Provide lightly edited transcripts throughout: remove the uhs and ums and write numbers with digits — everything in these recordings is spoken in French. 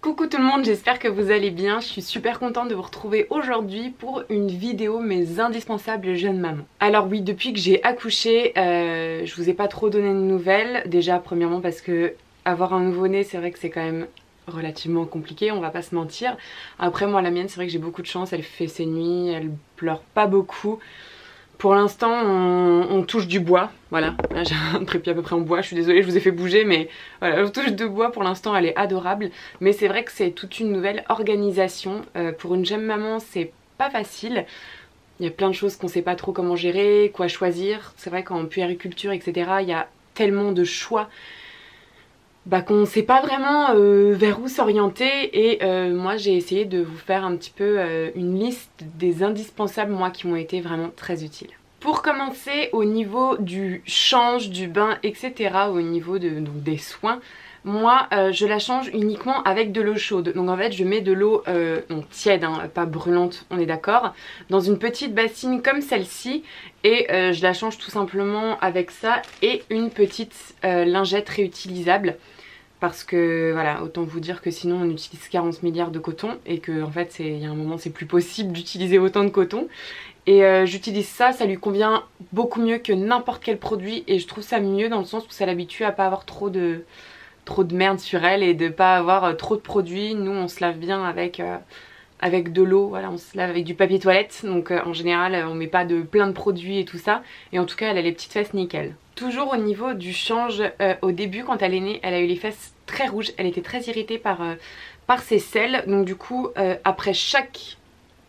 Coucou tout le monde, j'espère que vous allez bien. Je suis super contente de vous retrouver aujourd'hui pour une vidéo mes indispensables jeunes mamans. Alors oui, depuis que j'ai accouché, je vous ai pas trop donné de nouvelles. Déjà premièrement parce que avoir un nouveau-né, c'est vrai que c'est quand même relativement compliqué, on va pas se mentir. Après moi la mienne, c'est vrai que j'ai beaucoup de chance, elle fait ses nuits, elle pleure pas beaucoup. Pour l'instant on touche du bois, voilà, là j'ai un trépied à peu près en bois, je suis désolée je vous ai fait bouger mais voilà, on touche de bois pour l'instant, elle est adorable. Mais c'est vrai que c'est toute une nouvelle organisation, pour une jeune maman c'est pas facile. Il y a plein de choses qu'on sait pas trop comment gérer, quoi choisir. C'est vrai qu'en puériculture etc il y a tellement de choix qu'on ne sait pas vraiment vers où s'orienter et moi j'ai essayé de vous faire un petit peu une liste des indispensables moi qui m'ont été vraiment très utiles. Pour commencer, au niveau du change, du bain etc, au niveau donc des soins, moi je la change uniquement avec de l'eau chaude. Donc en fait je mets de l'eau tiède, hein, pas brûlante, on est d'accord, dans une petite bassine comme celle-ci et je la change tout simplement avec ça et une petite lingette réutilisable. Parce que voilà, autant vous dire que sinon on utilise 40 milliards de coton et que en fait il y a un moment c'est plus possible d'utiliser autant de coton. Et j'utilise ça, ça lui convient beaucoup mieux que n'importe quel produit et je trouve ça mieux dans le sens où ça l'habitue à pas avoir trop de merde sur elle et de pas avoir trop de produits. Nous on se lave bien avec de l'eau, voilà, on se lave avec du papier toilette, donc en général on met pas plein de produits et tout ça, et en tout cas elle a les petites fesses nickel. Toujours au niveau du change, au début quand elle est née, elle a eu les fesses très rouges, elle était très irritée par ses selles, donc du coup après chaque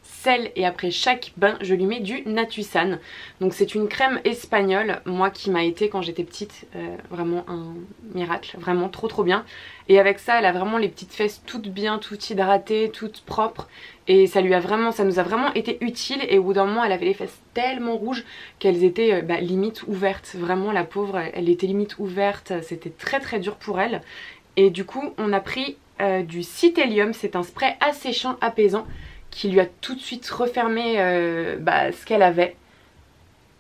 selle et après chaque bain je lui mets du Natusan. Donc c'est une crème espagnole, moi qui m'a été quand j'étais petite vraiment un miracle, vraiment trop bien. Et avec ça elle a vraiment les petites fesses toutes bien, toutes hydratées, toutes propres. Et ça nous a vraiment été utile. Et au bout d'un moment elle avait les fesses tellement rouges qu'elles étaient limite ouvertes. Vraiment la pauvre, elle était limite ouverte, c'était très dur pour elle. Et du coup on a pris du Cythélium, c'est un spray asséchant apaisant qui lui a tout de suite refermé ce qu'elle avait.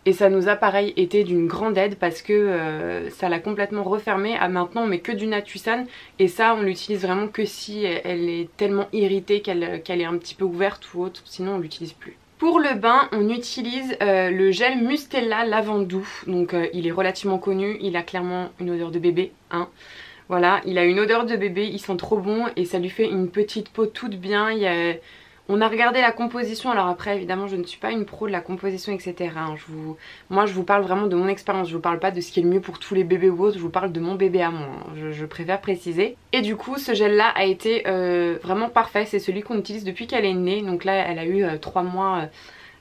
Et ça nous a pareil été d'une grande aide parce que ça l'a complètement refermé. Maintenant on met que du Natusan et ça on l'utilise vraiment que si elle est tellement irritée qu'elle est un petit peu ouverte ou autre, sinon on l'utilise plus. Pour le bain on utilise le gel Mustela Lavandou, donc il est relativement connu, il a clairement une odeur de bébé, hein. Voilà, il a une odeur de bébé, ils sont trop bons et ça lui fait une petite peau toute bien. On a regardé la composition, alors après évidemment je ne suis pas une pro de la composition etc. Hein. Moi je vous parle vraiment de mon expérience, je vous parle pas de ce qui est le mieux pour tous les bébés ou autres, je vous parle de mon bébé à moi, hein. Je préfère préciser. Et du coup ce gel là a été vraiment parfait, c'est celui qu'on utilise depuis qu'elle est née, donc là elle a eu 3 mois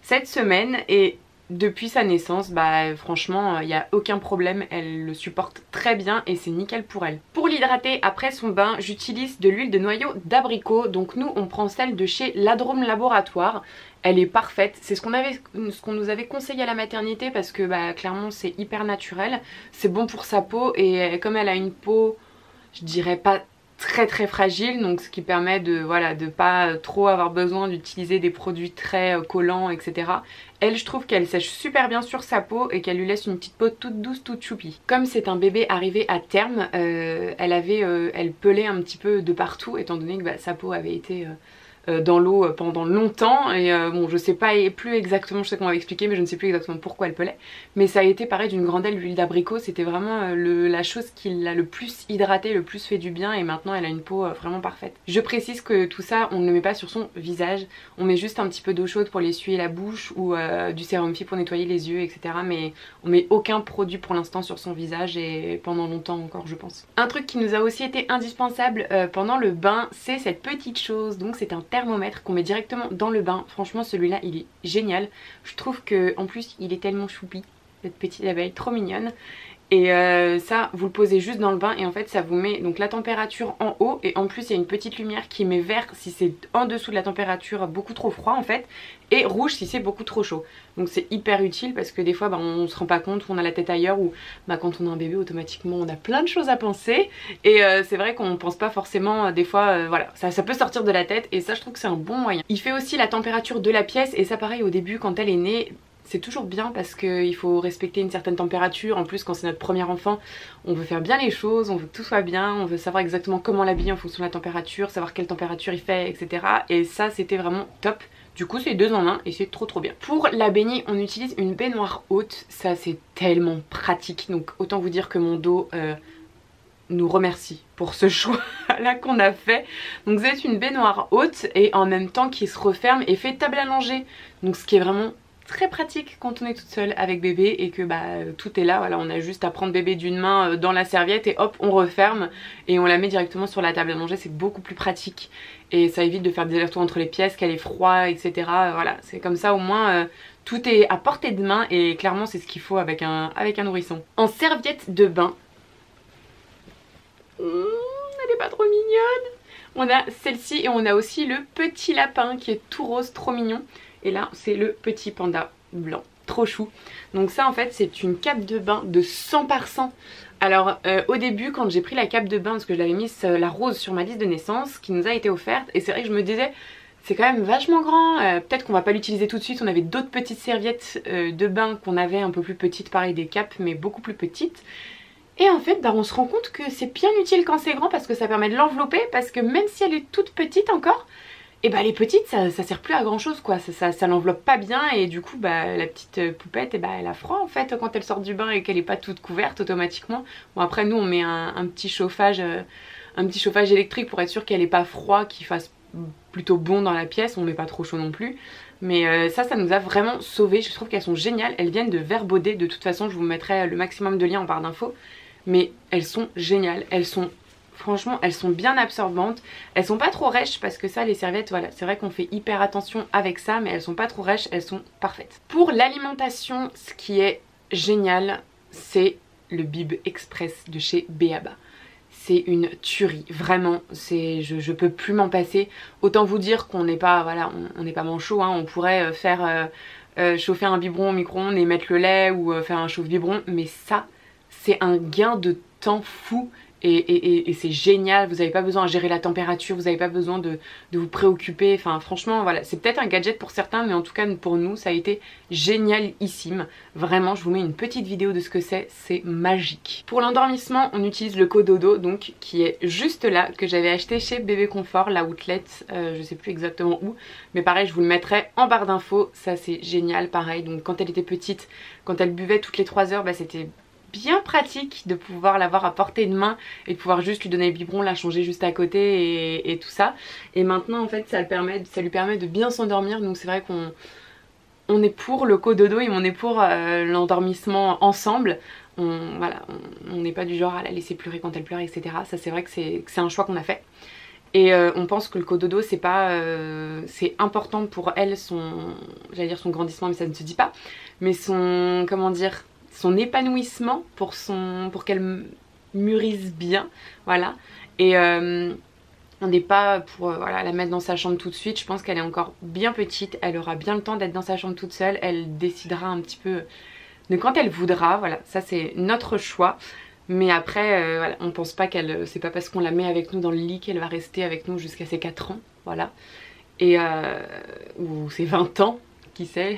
cette semaine et depuis sa naissance, franchement il n'y a aucun problème, elle le supporte très bien et c'est nickel pour elle. Pour l'hydrater après son bain, j'utilise de l'huile de noyau d'abricot, donc nous on prend celle de chez Ladrome Laboratoire. Elle est parfaite, c'est ce qu'on nous avait conseillé à la maternité parce que clairement c'est hyper naturel, c'est bon pour sa peau et comme elle a une peau, je dirais pas très fragile, donc ce qui permet de pas trop avoir besoin d'utiliser des produits très collants etc. Elle, je trouve qu'elle sèche super bien sur sa peau et qu'elle lui laisse une petite peau toute douce, toute choupie. Comme c'est un bébé arrivé à terme, elle pelait un petit peu de partout étant donné que sa peau avait été dans l'eau pendant longtemps et bon je sais pas plus exactement, je sais qu'on m'avait expliqué mais je ne sais plus exactement pourquoi elle pelait, mais ça a été pareil d'une grande aile, l'huile d'abricot c'était vraiment la chose qui l'a le plus hydratée, le plus fait du bien et maintenant elle a une peau vraiment parfaite. Je précise que tout ça on ne le met pas sur son visage, on met juste un petit peu d'eau chaude pour l'essuyer la bouche ou du sérum Phi pour nettoyer les yeux etc, mais on met aucun produit pour l'instant sur son visage et pendant longtemps encore je pense. Un truc qui nous a aussi été indispensable pendant le bain, c'est cette petite chose, donc c'est un thermomètre qu'on met directement dans le bain. Franchement celui-là il est génial, je trouve que en plus il est tellement choupi, cette petite abeille trop mignonne. Et ça vous le posez juste dans le bain et en fait ça vous met donc la température en haut et en plus il y a une petite lumière qui met vert si c'est en dessous de la température beaucoup trop froid en fait et rouge si c'est beaucoup trop chaud. Donc c'est hyper utile parce que des fois on se rend pas compte, on a la tête ailleurs ou quand on a un bébé automatiquement on a plein de choses à penser et c'est vrai qu'on pense pas forcément des fois voilà ça peut sortir de la tête et ça je trouve que c'est un bon moyen. Il fait aussi la température de la pièce et ça pareil au début quand elle est née c'est toujours bien parce qu'il faut respecter une certaine température. En plus, quand c'est notre premier enfant, on veut faire bien les choses, on veut que tout soit bien, on veut savoir exactement comment l'habiller en fonction de la température, savoir quelle température il fait, etc. Et ça, c'était vraiment top. Du coup, c'est 2 en 1 et c'est trop bien. Pour la baigner, on utilise une baignoire haute. Ça, c'est tellement pratique. Donc, autant vous dire que mon dos nous remercie pour ce choix là qu'on a fait. Donc, c'est une baignoire haute et en même temps qui se referme et fait table à langer. Donc, ce qui est vraiment très pratique quand on est toute seule avec bébé et que tout est là, voilà, on a juste à prendre bébé d'une main dans la serviette et hop on referme et on la met directement sur la table à manger. C'est beaucoup plus pratique et ça évite de faire des allers-retours entre les pièces, qu'elle est froid, etc. Voilà, c'est comme ça au moins tout est à portée de main et clairement c'est ce qu'il faut avec un nourrisson. En serviette de bain, elle est pas trop mignonne. On a celle-ci et on a aussi le petit lapin qui est tout rose, trop mignon. Et là, c'est le petit panda blanc, trop chou. Donc ça, en fait, c'est une cape de bain de 100 par 100. Alors, au début, quand j'ai pris la cape de bain, parce que je l'avais mise la rose sur ma liste de naissance, qui nous a été offerte, et c'est vrai que je me disais, c'est quand même vachement grand, peut-être qu'on va pas l'utiliser tout de suite. On avait d'autres petites serviettes de bain qu'on avait un peu plus petites, pareil des capes, mais beaucoup plus petites. Et en fait, on se rend compte que c'est bien utile quand c'est grand, parce que ça permet de l'envelopper, parce que même si elle est toute petite encore, et les petites ça sert plus à grand chose quoi, ça l'enveloppe pas bien et du coup la petite poupette elle a froid en fait quand elle sort du bain et qu'elle est pas toute couverte automatiquement. Bon après nous on met un petit chauffage électrique pour être sûr qu'elle ait pas froid, qu'il fasse plutôt bon dans la pièce, on met pas trop chaud non plus. Mais ça nous a vraiment sauvé, je trouve qu'elles sont géniales, elles viennent de Verbaudet, de toute façon je vous mettrai le maximum de liens en barre d'infos. Mais elles sont géniales, franchement, elles sont bien absorbantes. Elles sont pas trop rêches parce que ça, les serviettes, voilà, c'est vrai qu'on fait hyper attention avec ça, mais elles sont pas trop rêches, elles sont parfaites. Pour l'alimentation, ce qui est génial, c'est le Bib Express de chez B.A.B.A. C'est une tuerie, vraiment, je peux plus m'en passer. Autant vous dire qu'on n'est pas, voilà, on n'est pas manchot, hein, on pourrait faire chauffer un biberon au micro-ondes et mettre le lait ou faire un chauffe-biberon, mais ça, c'est un gain de temps fou. Et c'est génial, vous n'avez pas besoin de gérer la température, vous n'avez pas besoin de vous préoccuper, enfin franchement voilà, c'est peut-être un gadget pour certains mais en tout cas pour nous ça a été génialissime. Vraiment je vous mets une petite vidéo de ce que c'est magique. Pour l'endormissement on utilise le Cododo donc qui est juste là, que j'avais acheté chez Bébé Confort, la outlet, je sais plus exactement où, mais pareil je vous le mettrai en barre d'infos, ça c'est génial pareil. Donc quand elle était petite, quand elle buvait toutes les 3 heures, c'était bien pratique de pouvoir l'avoir à portée de main et de pouvoir juste lui donner le biberon, la changer juste à côté et tout ça. Et maintenant en fait ça lui permet de bien s'endormir. Donc c'est vrai qu'on est pour le cododo et on est pour l'endormissement ensemble. On n'est pas du genre à la laisser pleurer quand elle pleure, etc. Ça c'est vrai que c'est un choix qu'on a fait. Et on pense que le cododo c'est important pour elle, j'allais dire son grandissement mais ça ne se dit pas, mais son, comment dire, son épanouissement pour qu'elle mûrisse bien, voilà. Et on n'est pas pour la mettre dans sa chambre tout de suite, je pense qu'elle est encore bien petite, elle aura bien le temps d'être dans sa chambre toute seule, elle décidera un petit peu de quand elle voudra, voilà, ça c'est notre choix. Mais après, voilà, on pense pas c'est pas parce qu'on la met avec nous dans le lit qu'elle va rester avec nous jusqu'à ses 4 ans, voilà. Et ou ses 20 ans, qui sait.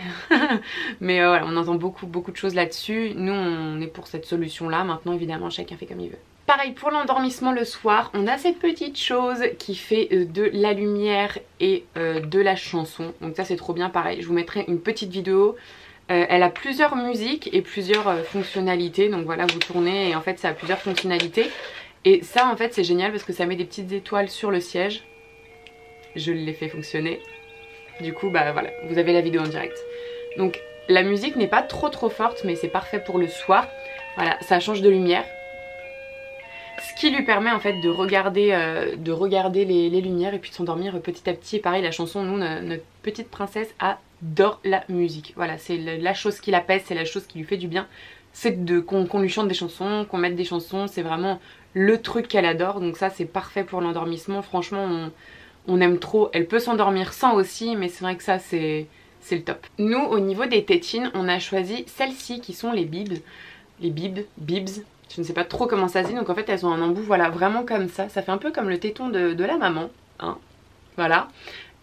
Mais voilà, on entend beaucoup de choses là-dessus. Nous on est pour cette solution là. Maintenant évidemment chacun fait comme il veut. Pareil pour l'endormissement le soir, on a cette petite chose qui fait de la lumière et de la chanson. Donc ça c'est trop bien, pareil je vous mettrai une petite vidéo. Elle a plusieurs musiques et plusieurs fonctionnalités. Donc voilà, vous tournez et en fait ça a plusieurs fonctionnalités. Et ça en fait c'est génial parce que ça met des petites étoiles sur le siège. Je l'ai fait fonctionner. Du coup voilà, vous avez la vidéo en direct. Donc la musique n'est pas trop forte mais c'est parfait pour le soir. Voilà, ça change de lumière. Ce qui lui permet en fait de regarder les lumières et puis de s'endormir petit à petit. Et pareil la chanson, nous notre petite princesse adore la musique. Voilà, c'est la chose qui l'apaise, c'est la chose qui lui fait du bien. C'est qu'on lui chante des chansons, qu'on mette des chansons, c'est vraiment le truc qu'elle adore. Donc ça c'est parfait pour l'endormissement, franchement on aime trop. Elle peut s'endormir sans aussi, mais c'est vrai que ça c'est le top. Nous au niveau des tétines, on a choisi celles-ci qui sont les bibs. Les bibs, je ne sais pas trop comment ça se dit. Donc en fait elles ont un embout, voilà, vraiment comme ça. Ça fait un peu comme le téton de la maman, hein. Voilà.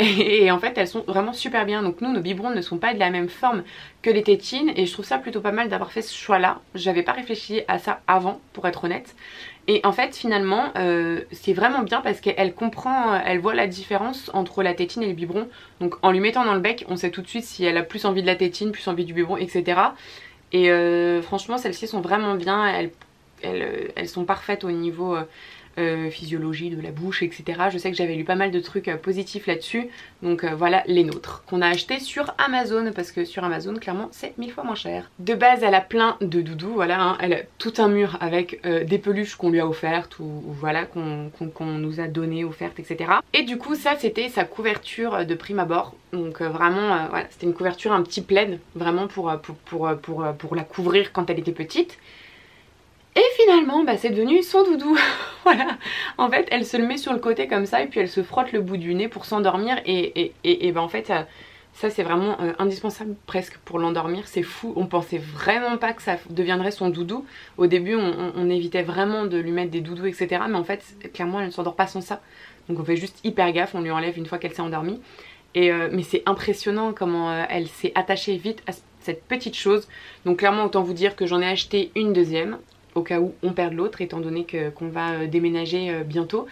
Et en fait elles sont vraiment super bien. Donc nous, nos biberons ne sont pas de la même forme que les tétines et je trouve ça plutôt pas mal d'avoir fait ce choix là. J'avais pas réfléchi à ça avant, pour être honnête. Et en fait finalement c'est vraiment bien parce qu'elle comprend, elle voit la différence entre la tétine et le biberon. Donc en lui mettant dans le bec, on sait tout de suite si elle a plus envie de la tétine, plus envie du biberon, etc. Et franchement celles-ci sont vraiment bien, elles sont parfaites au niveau physiologie de la bouche, etc. Je sais que j'avais lu pas mal de trucs positifs là-dessus. Donc voilà les nôtres qu'on a acheté sur Amazon, parce que sur Amazon clairement c'est 1000 fois moins cher. De base elle a plein de doudous, voilà, hein. Elle a tout un mur avec des peluches qu'on lui a offertes ou voilà qu'on nous a donné, offertes, etc. Et du coup ça c'était sa couverture de prime abord. Donc vraiment voilà, c'était une couverture un petit plaid, vraiment pour la couvrir quand elle était petite. Et finalement bah, c'est devenu son doudou. Voilà, en fait elle se le met sur le côté comme ça et puis elle se frotte le bout du nez pour s'endormir et bah en fait ça c'est vraiment indispensable presque pour l'endormir. C'est fou, on pensait vraiment pas que ça deviendrait son doudou. Au début on évitait vraiment de lui mettre des doudous, etc. Mais en fait clairement elle ne s'endort pas sans ça. Donc on fait juste hyper gaffe, on lui enlève une fois qu'elle s'est endormie. Mais c'est impressionnant comment elle s'est attachée vite à cette petite chose. Donc clairement autant vous dire que j'en ai acheté une deuxième au cas où on perde l'autre, étant donné qu'on va déménager bientôt.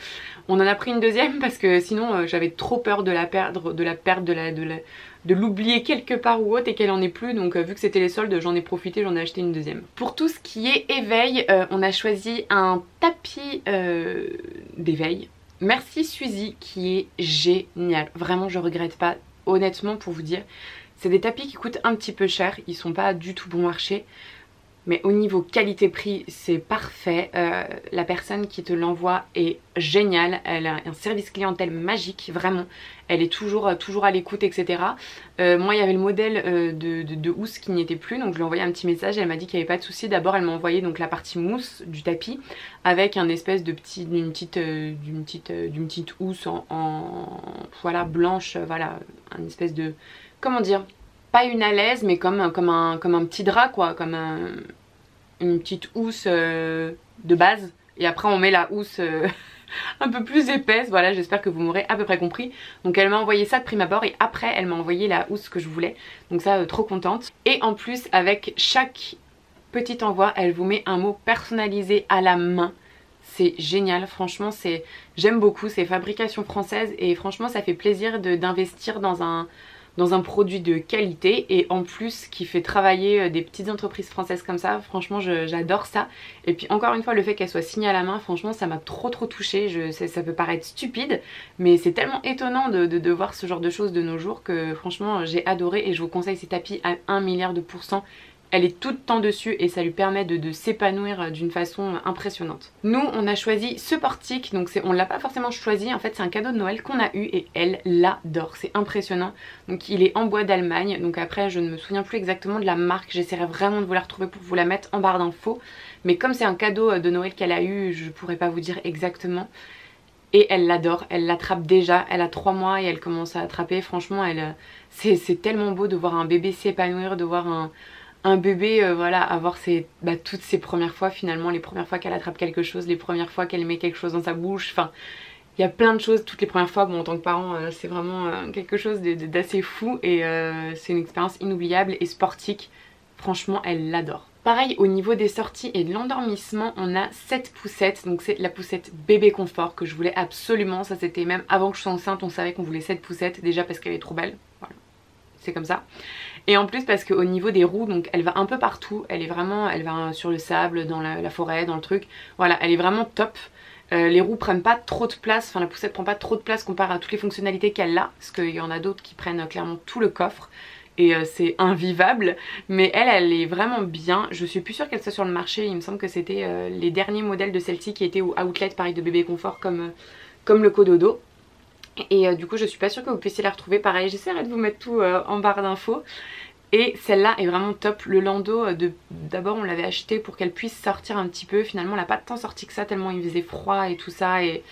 On en a pris une deuxième parce que sinon j'avais trop peur de la perdre, de l'oublier quelque part ou autre et qu'elle en ait plus. Donc vu que c'était les soldes, j'en ai profité, j'en ai acheté une deuxième. Pour tout ce qui est éveil, on a choisi un tapis d'éveil. Merci Suzy, qui est génial. Vraiment je regrette pas, honnêtement pour vous dire. C'est des tapis qui coûtent un petit peu cher, ils sont pas du tout bon marché. Mais au niveau qualité-prix, c'est parfait. La personne qui te l'envoie est géniale. Elle a un service clientèle magique, vraiment. Elle est toujours à l'écoute, etc. Moi, il y avait le modèle de housse qui n'y était plus. Donc, je lui ai envoyé un petit message. Elle m'a dit qu'il n'y avait pas de souci. D'abord, elle m'a envoyé donc la partie mousse du tapis avec un espèce de d'une petite housse voilà, blanche. Voilà, un espèce de... Comment dire ? Pas une alaise, mais comme un petit drap, quoi, comme une petite housse de base. Et après on met la housse un peu plus épaisse. Voilà, j'espère que vous m'aurez à peu près compris. Donc elle m'a envoyé ça de prime abord et après elle m'a envoyé la housse que je voulais. Donc ça, trop contente. Et en plus avec chaque petit envoi, elle vous met un mot personnalisé à la main. C'est génial, franchement, j'aime beaucoup, c'est fabrication française et franchement ça fait plaisir d'investir dans un produit de qualité et en plus qui fait travailler des petites entreprises françaises comme ça. Franchement j'adore ça. Et puis encore une fois le fait qu'elle soit signée à la main, franchement ça m'a trop touchée. Ça peut paraître stupide mais c'est tellement étonnant de voir ce genre de choses de nos jours que franchement j'ai adoré et je vous conseille ces tapis à 1 milliard de %. Elle est tout le temps dessus et ça lui permet de s'épanouir d'une façon impressionnante. Nous, on a choisi ce portique, donc on l'a pas forcément choisi, en fait c'est un cadeau de Noël qu'on a eu et elle l'adore, c'est impressionnant. Donc il est en bois d'Allemagne, donc après je ne me souviens plus exactement de la marque, j'essaierai vraiment de vous la retrouver pour vous la mettre en barre d'infos. Mais comme c'est un cadeau de Noël qu'elle a eu, je pourrais pas vous dire exactement. Et elle l'adore, elle l'attrape déjà, elle a 3 mois et elle commence à attraper, franchement c'est tellement beau de voir un bébé s'épanouir, de voir un bébé voilà, avoir toutes ses premières fois finalement, les premières fois qu'elle attrape quelque chose, les premières fois qu'elle met quelque chose dans sa bouche, enfin il y a plein de choses, toutes les premières fois, bon en tant que parent c'est vraiment quelque chose d'assez fou et c'est une expérience inoubliable et sportique, franchement elle l'adore. Pareil au niveau des sorties et de l'endormissement, on a cette poussette, donc c'est la poussette bébé confort que je voulais absolument, ça c'était même avant que je sois enceinte, on savait qu'on voulait cette poussette, déjà parce qu'elle est trop belle, voilà, c'est comme ça. Et en plus parce qu'au niveau des roues, donc elle va un peu partout, elle va sur le sable, dans la forêt, dans le truc, voilà, elle est vraiment top. Les roues prennent pas trop de place, enfin la poussette prend pas trop de place comparé à toutes les fonctionnalités qu'elle a, parce qu'il y en a d'autres qui prennent clairement tout le coffre et c'est invivable, mais elle est vraiment bien. Je suis plus sûre qu'elle soit sur le marché, il me semble que c'était les derniers modèles de celle-ci qui étaient au outlet, pareil de bébé confort comme le Cododo. Et du coup je suis pas sûre que vous puissiez la retrouver, pareil j'essaierai de vous mettre tout en barre d'infos. Et celle-là est vraiment top. Le landau, d'abord on l'avait acheté pour qu'elle puisse sortir un petit peu, finalement elle n'a pas tant sorti que ça tellement il faisait froid et tout ça et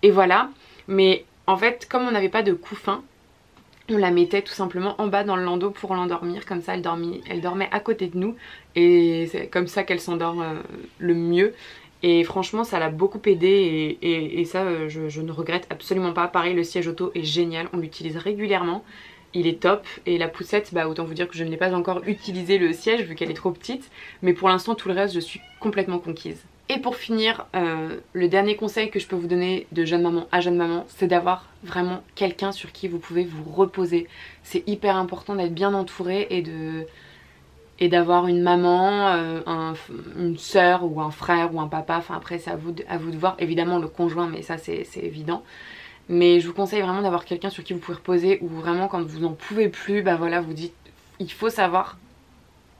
voilà. Mais en fait comme on n'avait pas de couffin, on la mettait tout simplement en bas dans le landau pour l'endormir, comme ça elle dormait à côté de nous et c'est comme ça qu'elle s'endort le mieux. Et franchement ça l'a beaucoup aidé et ça je ne regrette absolument pas. Pareil, le siège auto est génial, on l'utilise régulièrement. Il est top, et la poussette, bah autant vous dire que je n'ai pas encore utilisé le siège vu qu'elle est trop petite, mais pour l'instant tout le reste je suis complètement conquise. Et pour finir, le dernier conseil que je peux vous donner de jeune maman à jeune maman, c'est d'avoir vraiment quelqu'un sur qui vous pouvez vous reposer. C'est hyper important d'être bien entouré et d'avoir une maman, une soeur ou un frère ou un papa, enfin après c'est à vous de voir, évidemment le conjoint, mais ça c'est évident. Mais je vous conseille vraiment d'avoir quelqu'un sur qui vous pouvez reposer, ou vraiment quand vous n'en pouvez plus, bah voilà, vous dites il faut savoir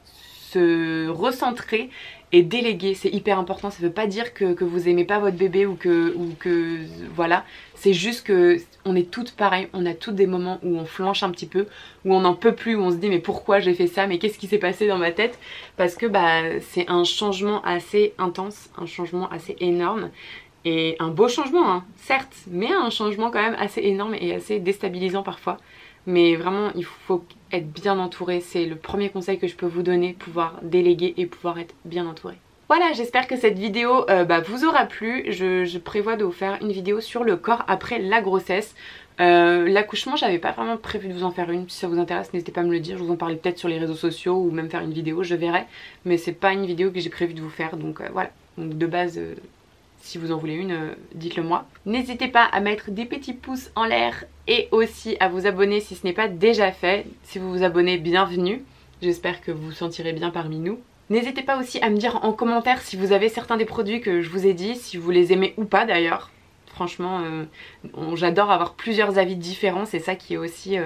se recentrer et déléguer, c'est hyper important. Ça veut pas dire que vous aimez pas votre bébé ou que voilà, c'est juste que on est toutes pareilles, on a toutes des moments où on flanche un petit peu, où on n'en peut plus, où on se dit mais pourquoi j'ai fait ça, mais qu'est-ce qui s'est passé dans ma tête, parce que bah c'est un changement assez intense, un changement assez énorme. Et un beau changement, hein, certes, mais un changement quand même assez énorme et assez déstabilisant parfois. Mais vraiment, il faut être bien entouré. C'est le premier conseil que je peux vous donner, pouvoir déléguer et pouvoir être bien entouré. Voilà, j'espère que cette vidéo vous aura plu. Je prévois de vous faire une vidéo sur le corps après la grossesse. L'accouchement, j'avais pas vraiment prévu de vous en faire une. Si ça vous intéresse, n'hésitez pas à me le dire. Je vous en parle peut-être sur les réseaux sociaux ou même faire une vidéo, je verrai. Mais c'est pas une vidéo que j'ai prévu de vous faire, donc voilà. Donc de base... si vous en voulez une, dites-le moi. N'hésitez pas à mettre des petits pouces en l'air et aussi à vous abonner si ce n'est pas déjà fait. Si vous vous abonnez, bienvenue. J'espère que vous vous sentirez bien parmi nous. N'hésitez pas aussi à me dire en commentaire si vous avez certains des produits que je vous ai dit, si vous les aimez ou pas d'ailleurs. Franchement, j'adore avoir plusieurs avis différents, c'est ça qui est aussi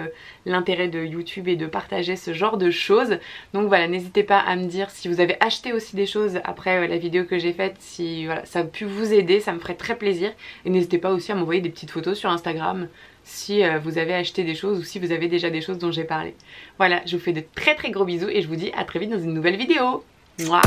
l'intérêt de YouTube et de partager ce genre de choses. Donc voilà, n'hésitez pas à me dire si vous avez acheté aussi des choses après la vidéo que j'ai faite, si voilà, ça a pu vous aider, ça me ferait très plaisir. Et n'hésitez pas aussi à m'envoyer des petites photos sur Instagram si vous avez acheté des choses ou si vous avez déjà des choses dont j'ai parlé. Voilà, je vous fais de très gros bisous et je vous dis à très vite dans une nouvelle vidéo. Mouah.